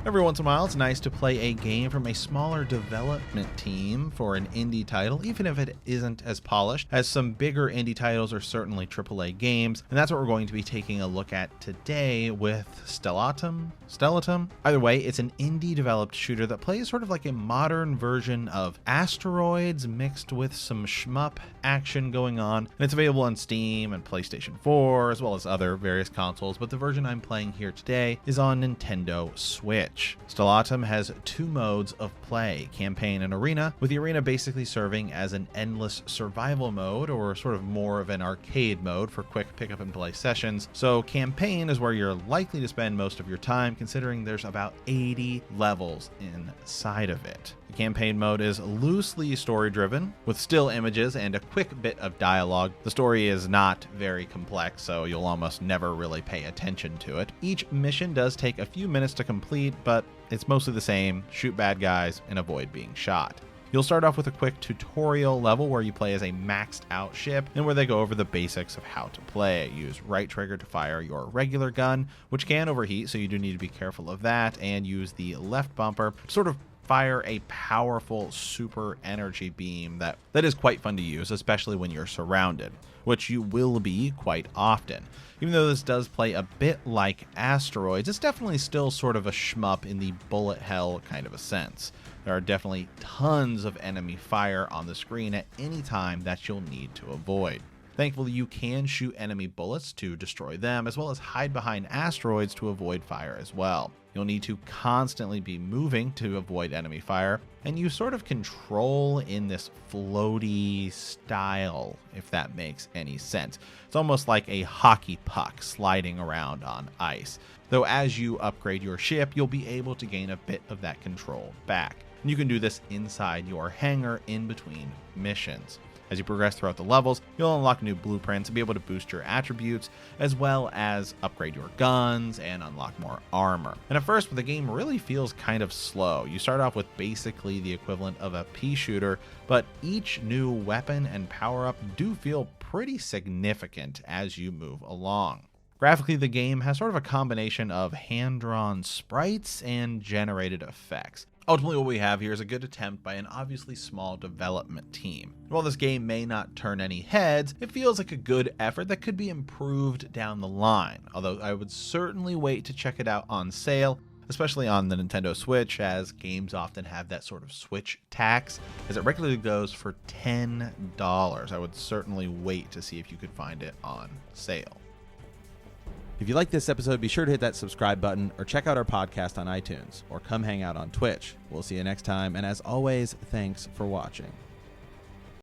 Every once in a while, it's nice to play a game from a smaller development team for an indie title, even if it isn't as polished, as some bigger indie titles are certainly AAA games, and that's what we're going to be taking a look at today with Stellatum? Either way, it's an indie-developed shooter that plays sort of like a modern version of Asteroids mixed with some shmup action going on, and it's available on Steam and PlayStation 4, as well as other various consoles, but the version I'm playing here today is on Nintendo Switch. Stellatum has two modes of play, campaign and arena, with the arena basically serving as an endless survival mode or sort of more of an arcade mode for quick pick up and play sessions. So campaign is where you're likely to spend most of your time, considering there's about 80 levels inside of it. The campaign mode is loosely story driven, with still images and a quick bit of dialogue. The story is not very complex, so you'll almost never really pay attention to it. Each mission does take a few minutes to complete, but it's mostly the same: shoot bad guys and avoid being shot. You'll start off with a quick tutorial level where you play as a maxed out ship and where they go over the basics of how to play. Use right trigger to fire your regular gun, which can overheat, so you do need to be careful of that, and use the left bumper to sort of fire a powerful super energy beam that is quite fun to use, especially when you're surrounded, which you will be quite often. Even though this does play a bit like Asteroids, it's definitely still sort of a shmup in the bullet hell kind of a sense. There are definitely tons of enemy fire on the screen at any time that you'll need to avoid. Thankfully, you can shoot enemy bullets to destroy them, as well as hide behind asteroids to avoid fire as well. You'll need to constantly be moving to avoid enemy fire, and you sort of control in this floaty style, if that makes any sense. It's almost like a hockey puck sliding around on ice. Though as you upgrade your ship, you'll be able to gain a bit of that control back. And you can do this inside your hangar in between missions. As you progress throughout the levels, you'll unlock new blueprints and be able to boost your attributes, as well as upgrade your guns and unlock more armor. And at first, the game really feels kind of slow. You start off with basically the equivalent of a pea shooter, but each new weapon and power-up do feel pretty significant as you move along. Graphically, the game has sort of a combination of hand-drawn sprites and generated effects. Ultimately, what we have here is a good attempt by an obviously small development team. While this game may not turn any heads, it feels like a good effort that could be improved down the line, although I would certainly wait to check it out on sale, especially on the Nintendo Switch, as games often have that sort of Switch tax, as it regularly goes for $10. I would certainly wait to see if you could find it on sale. If you like this episode, be sure to hit that subscribe button or check out our podcast on iTunes or come hang out on Twitch. We'll see you next time, and as always, thanks for watching.